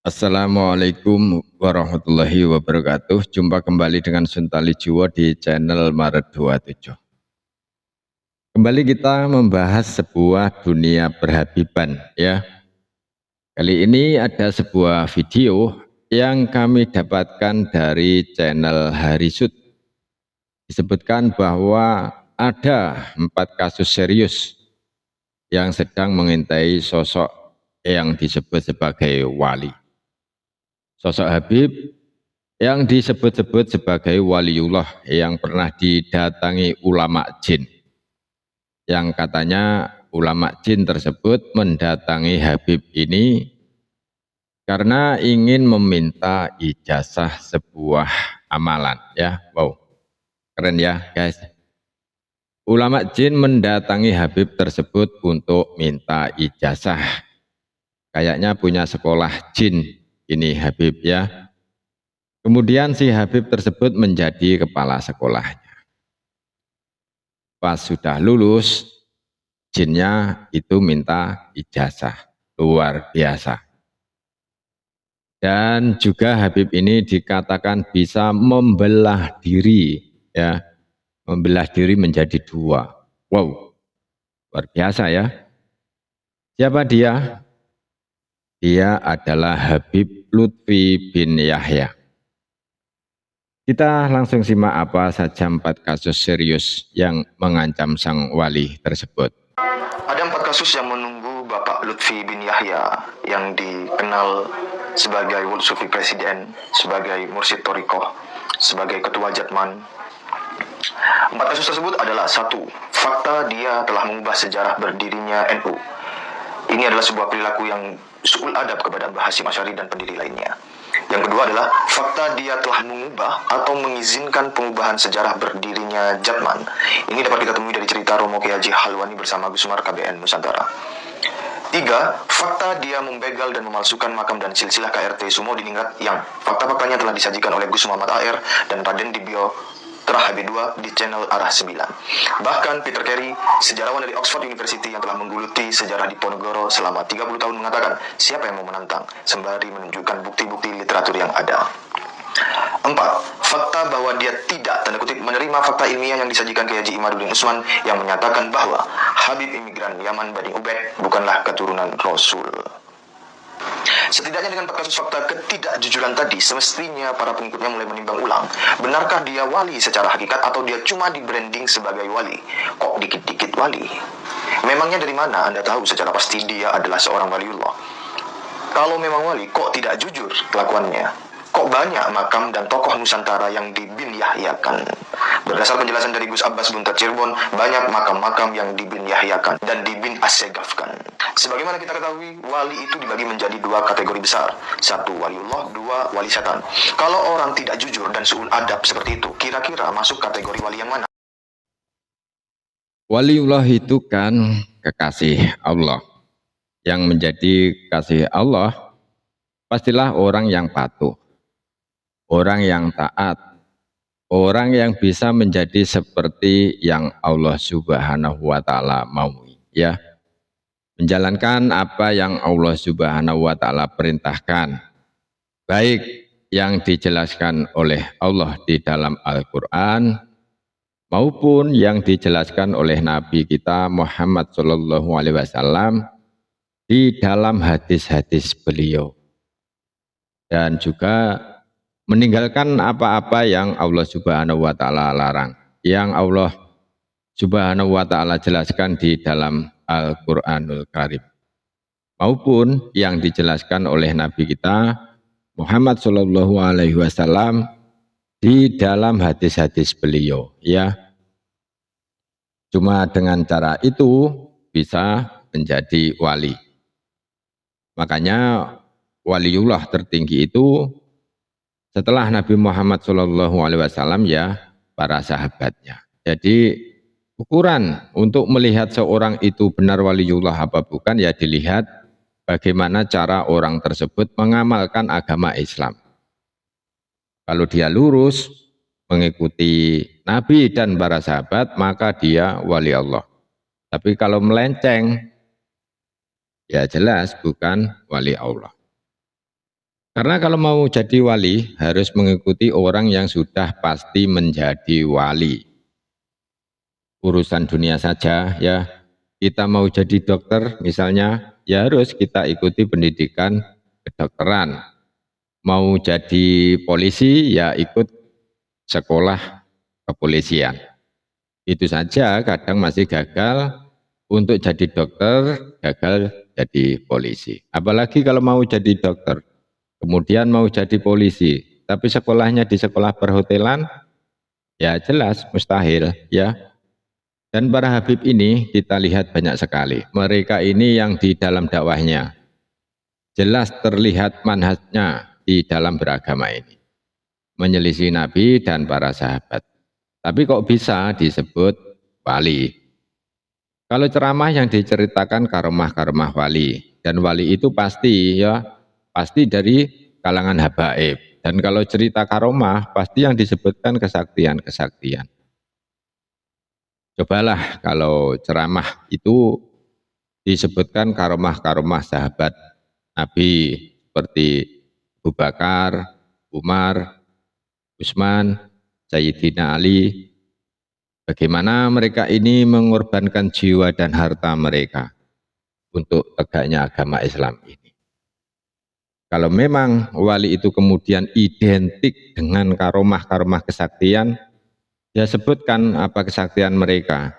Assalamualaikum warahmatullahi wabarakatuh. Jumpa kembali dengan Suntali Jiwo di channel Maret 27. Kembali kita membahas sebuah dunia perhabiban ya. Kali ini ada sebuah video yang kami dapatkan dari channel Harisut. Disebutkan bahwa ada 4 kasus serius yang sedang mengintai sosok yang disebut sebagai wali. Sosok Habib yang disebut-sebut sebagai waliullah yang pernah didatangi ulama jin. Yang katanya ulama jin tersebut mendatangi Habib ini karena ingin meminta ijazah sebuah amalan ya. Wow, keren ya guys. Ulama jin mendatangi Habib tersebut untuk minta ijazah. Kayaknya punya sekolah jin ini Habib ya. Kemudian si Habib tersebut menjadi kepala sekolahnya. Pas sudah lulus, jinnya itu minta ijazah, luar biasa. Dan juga Habib ini dikatakan bisa membelah diri, ya, membelah diri menjadi 2. Wow, luar biasa ya. Siapa dia? Dia adalah Habib Lutfi bin Yahya. Kita langsung simak apa saja 4 kasus serius yang mengancam sang wali tersebut. Ada 4 kasus yang menunggu Bapak Lutfi bin Yahya yang dikenal sebagai World Sufi Presiden, sebagai Mursyid Torikoh, sebagai Ketua Jatman. 4 kasus tersebut adalah: 1. Fakta dia telah mengubah sejarah berdirinya NU. Ini adalah sebuah perilaku yang su'ul adab kepada Mbah Hasyim Asy'ari dan pendiri lainnya. Yang kedua adalah fakta dia telah mengubah atau mengizinkan pengubahan sejarah berdirinya Jatman. Ini dapat kita temui dari cerita Romo Kiai Haji Halwani bersama Gus Umar KBN Nusantara. 3. Fakta dia membegal dan memalsukan makam dan silsilah KRT Sumo di Ningrat yang fakta-faktanya telah disajikan oleh Gus Muhammad AR dan Raden Dibyo Terah HB2 di channel Arah 9. Bahkan Peter Carey, sejarawan dari Oxford University yang telah menggeluti sejarah di Ponorogo selama 30 tahun mengatakan, siapa yang mau menantang, sembari menunjukkan bukti-bukti literatur yang ada. 4. Fakta bahwa dia tidak, tanda kutip, menerima fakta ilmiah yang disajikan Kiai Haji Imaduddin Usman yang menyatakan bahwa Habib imigran Yaman Bani Ubaid bukanlah keturunan Rasul. Setidaknya dengan 4 kasus fakta ketidakjujuran tadi, semestinya para pengikutnya mulai menimbang ulang, benarkah dia wali secara hakikat atau dia cuma di branding sebagai wali? Kok dikit-dikit wali? Memangnya dari mana Anda tahu secara pasti dia adalah seorang waliullah? Kalau memang wali, kok tidak jujur kelakuannya? Kok banyak makam dan tokoh Nusantara yang dibin yahyakan? Berdasar penjelasan dari Gus Abbas Buntat Cirebon, banyak makam-makam yang dibin yahyakan dan dibin asegafkan. Sebagaimana kita ketahui, wali itu dibagi menjadi 2 kategori besar. 1 waliullah, 2 wali setan. Kalau orang tidak jujur dan su'ul adab seperti itu, kira-kira masuk kategori wali yang mana? Waliullah itu kan kekasih Allah. Yang menjadi kasih Allah pastilah orang yang patuh, orang yang taat, orang yang bisa menjadi seperti yang Allah Subhanahu wa taala mau, ya. Menjalankan apa yang Allah Subhanahu wa taala perintahkan, baik yang dijelaskan oleh Allah di dalam Al-Qur'an maupun yang dijelaskan oleh Nabi kita Muhammad sallallahu alaihi wasallam di dalam hadis-hadis beliau, dan juga meninggalkan apa-apa yang Allah Subhanahu wa taala larang, yang Allah Subhanahu wa taala jelaskan di dalam Al-Qur'anul Karim maupun yang dijelaskan oleh Nabi kita Muhammad sallallahu alaihi wasallam di dalam hadis-hadis beliau, ya. Cuma dengan cara itu bisa menjadi wali. Makanya waliullah tertinggi itu setelah Nabi Muhammad SAW ya para sahabatnya. Jadi ukuran untuk melihat seorang itu benar waliullah apa bukan ya dilihat bagaimana cara orang tersebut mengamalkan agama Islam. Kalau dia lurus mengikuti Nabi dan para sahabat maka dia wali Allah. Tapi kalau melenceng ya jelas bukan wali Allah. Karena kalau mau jadi wali harus mengikuti orang yang sudah pasti menjadi wali. Urusan dunia saja ya, kita mau jadi dokter misalnya, ya harus kita ikuti pendidikan kedokteran. Mau jadi polisi ya ikut sekolah kepolisian. Itu saja kadang masih gagal untuk jadi dokter, gagal jadi polisi. Apalagi kalau mau jadi dokter, kemudian mau jadi polisi, tapi sekolahnya di sekolah perhotelan, ya jelas mustahil ya. Dan para habib ini kita lihat banyak sekali. Mereka ini yang di dalam dakwahnya jelas terlihat manhajnya di dalam beragama ini, menyelisih Nabi dan para sahabat. Tapi kok bisa disebut wali? Kalau ceramah yang diceritakan karomah-karomah wali, dan wali itu pasti ya, pasti dari kalangan habaib. Dan kalau cerita karomah, pasti yang disebutkan kesaktian-kesaktian. Cobalah kalau ceramah itu disebutkan karomah-karomah sahabat Nabi seperti Abu Bakar, Umar, Utsman, Sayyidina Ali, bagaimana mereka ini mengorbankan jiwa dan harta mereka untuk tegaknya agama Islam ini. Kalau memang wali itu kemudian identik dengan karomah-karomah kesaktian, ya sebutkan apa kesaktian mereka.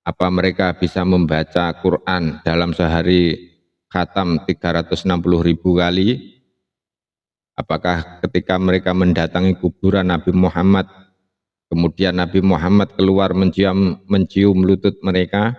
Apa mereka bisa membaca Quran dalam sehari khatam 360.000 kali? Apakah ketika mereka mendatangi kuburan Nabi Muhammad, kemudian Nabi Muhammad keluar mencium lutut mereka?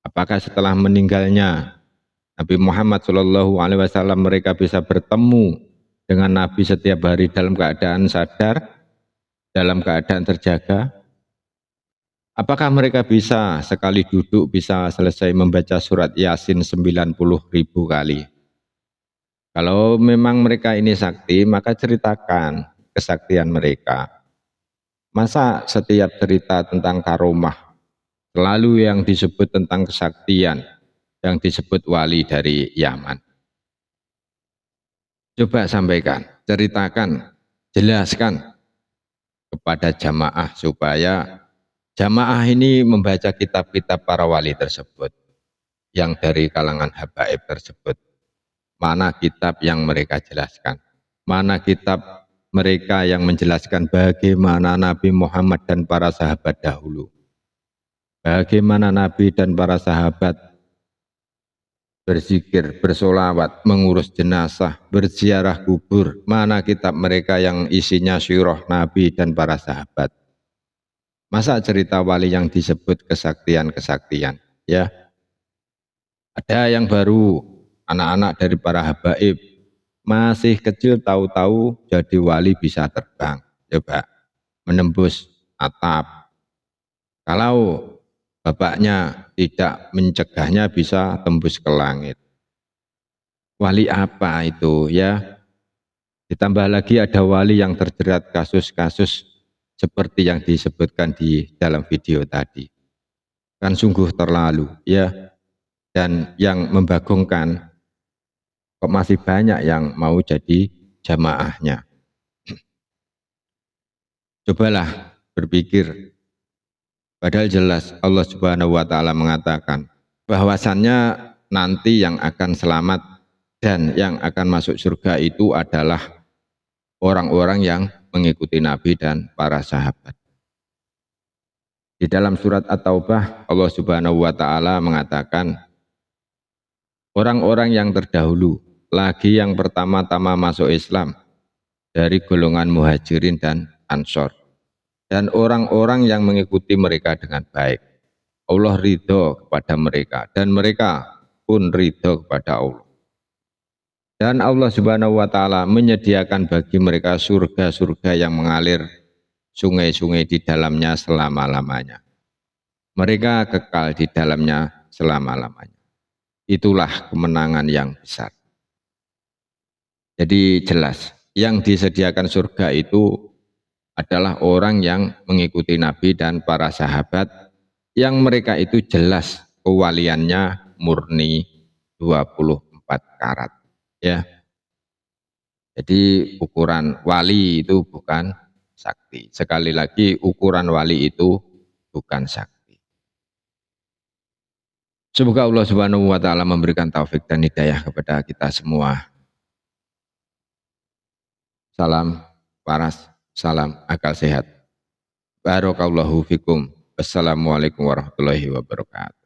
Apakah setelah meninggalnya Nabi Muhammad SAW mereka bisa bertemu dengan Nabi setiap hari dalam keadaan sadar, dalam keadaan terjaga? Apakah mereka bisa sekali duduk bisa selesai membaca surat Yasin 90.000 kali? Kalau memang mereka ini sakti, maka ceritakan kesaktian mereka. Masa setiap cerita tentang karomah selalu yang disebut tentang kesaktian, yang disebut wali dari Yaman? Coba sampaikan, ceritakan, jelaskan kepada jamaah supaya jamaah ini membaca kitab-kitab para wali tersebut yang dari kalangan habaib tersebut. Mana kitab yang mereka jelaskan? Mana kitab mereka yang menjelaskan bagaimana Nabi Muhammad dan para sahabat dahulu? Bagaimana Nabi dan para sahabat berzikir, bersolawat, mengurus jenazah, berziarah kubur? Mana kitab mereka yang isinya syirah Nabi dan para sahabat? Masa cerita wali yang disebut kesaktian-kesaktian? Ya, ada yang baru, anak-anak dari para habaib, masih kecil tahu-tahu jadi wali bisa terbang. Coba, menembus atap. Kalau bapaknya tidak mencegahnya bisa tembus ke langit. Wali apa itu ya? Ditambah lagi ada wali yang terjerat kasus-kasus seperti yang disebutkan di dalam video tadi. Kan sungguh terlalu ya. Dan yang membagongkan, kok masih banyak yang mau jadi jamaahnya. Cobalah berpikir, padahal jelas Allah Subhanahu wa taala mengatakan bahwasannya nanti yang akan selamat dan yang akan masuk surga itu adalah orang-orang yang mengikuti Nabi dan para sahabat. Di dalam surat At-Taubah Allah Subhanahu wa taala mengatakan orang-orang yang terdahulu, lagi yang pertama-tama masuk Islam dari golongan muhajirin dan ansor, dan orang-orang yang mengikuti mereka dengan baik. Allah ridho kepada mereka dan mereka pun ridho kepada Allah. Dan Allah Subhanahu wa taala menyediakan bagi mereka surga-surga yang mengalir sungai-sungai di dalamnya selama-lamanya. Mereka kekal di dalamnya selama-lamanya. Itulah kemenangan yang besar. Jadi jelas, yang disediakan surga itu adalah orang yang mengikuti Nabi dan para sahabat, yang mereka itu jelas kewaliannya murni 24 karat. Ya, Jadi ukuran wali itu bukan sakti. Sekali lagi ukuran wali itu bukan sakti. Semoga Allah Subhanahu wa taala memberikan taufik dan hidayah kepada kita semua. Salam waras, salam akal sehat. Barakallahu fikum. Wassalamualaikum warahmatullahi wabarakatuh.